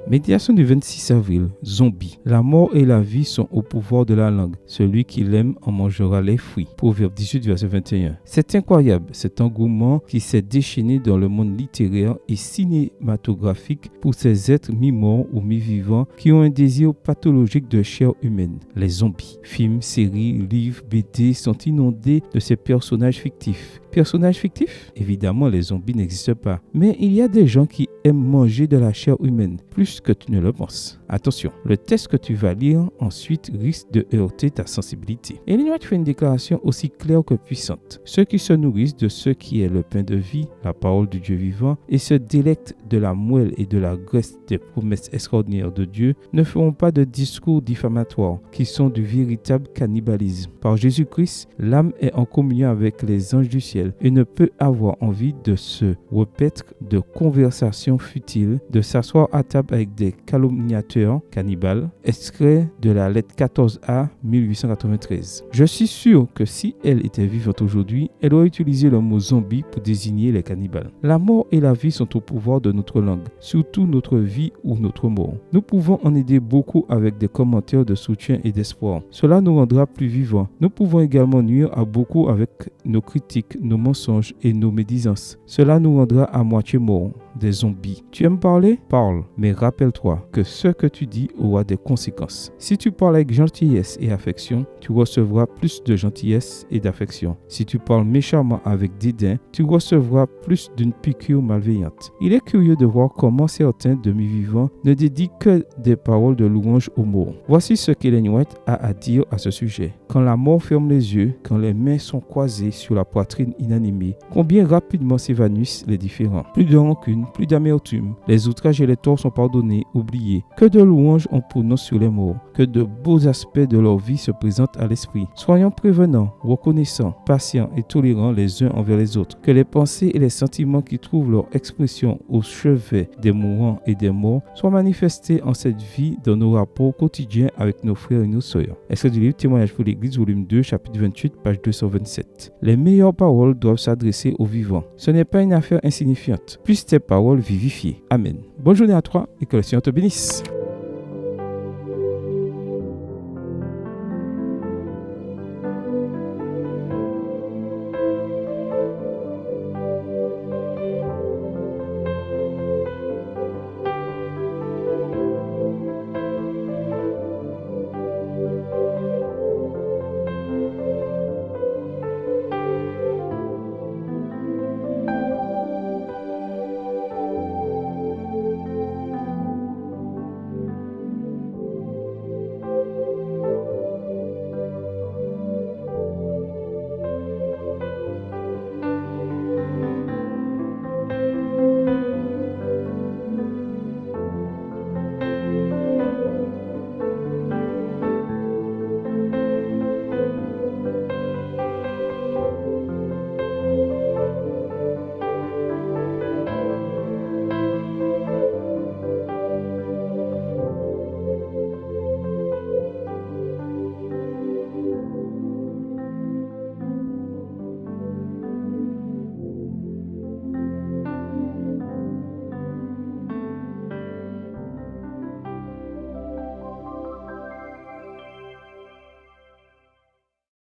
Méditation du 26 avril. Zombie. La mort et la vie sont au pouvoir de la langue. Celui qui l'aime en mangera les fruits. Proverbe 18, verset 21. C'est incroyable, cet engouement qui s'est déchaîné dans le monde littéraire et cinématographique pour ces êtres mi-morts ou mi-vivants qui ont un désir pathologique de chair humaine. Les zombies. Films, séries, livres, BD sont inondés de ces personnages fictifs. Personnages fictifs? Évidemment, les zombies n'existent pas. Mais il y a des gens qui aiment manger de la chair humaine, plus que tu ne le penses. Attention, le texte que tu vas lire ensuite risque de heurter ta sensibilité. Ellen White fait une déclaration aussi claire que puissante. Ceux qui se nourrissent de ce qui est le pain de vie, la parole du Dieu vivant, et se délectent de la moelle et de la graisse des promesses extraordinaires de Dieu, ne feront pas de discours diffamatoires, qui sont du véritable cannibalisme. Par Jésus-Christ, l'âme est en communion avec les anges du ciel et ne peut avoir envie de se repaître de conversations futiles, de s'asseoir à table avec des calomniateurs cannibales, extrait de la lettre 14A 1893. Je suis sûr que si elle était vivante aujourd'hui, elle aurait utilisé le mot zombie pour désigner les cannibales. La mort et la vie sont au pouvoir de notre langue, surtout notre vie ou notre mort. Nous pouvons en aider beaucoup avec des commentaires de soutien et d'espoir. Cela nous rendra plus vivants. Nous pouvons également nuire à beaucoup avec nos critiques, nos mensonges et nos médisances. Cela nous rendra à moitié morts. Des zombies. Tu aimes parler? Parle, mais rappelle-toi que ce que tu dis aura des conséquences. Si tu parles avec gentillesse et affection, tu recevras plus de gentillesse et d'affection. Si tu parles méchamment avec dédain, tu recevras plus d'une piqûre malveillante. Il est curieux de voir comment certains demi-vivants ne dédient que des paroles de louange aux morts. Voici ce qu'Ellen White a à dire à ce sujet. Quand la mort ferme les yeux, quand les mains sont croisées sur la poitrine inanimée, combien rapidement s'évanouissent les différends. Plus de rancune, plus d'amertume. Les outrages et les torts sont pardonnés, oubliés. Que de louanges on prononce sur les morts. Que de beaux aspects de leur vie se présentent à l'esprit. Soyons prévenants, reconnaissants, patients et tolérants les uns envers les autres. Que les pensées et les sentiments qui trouvent leur expression au chevet des mourants et des morts soient manifestés en cette vie dans nos rapports quotidiens avec nos frères et nos sœurs. Extrait du livre Témoignage pour l'Église, volume 2, chapitre 28, page 227. Les meilleures paroles doivent s'adresser aux vivants. Ce n'est pas une affaire insignifiante. Puissent tes paroles vivifier. Amen. Bonne journée à toi et que le Seigneur te bénisse.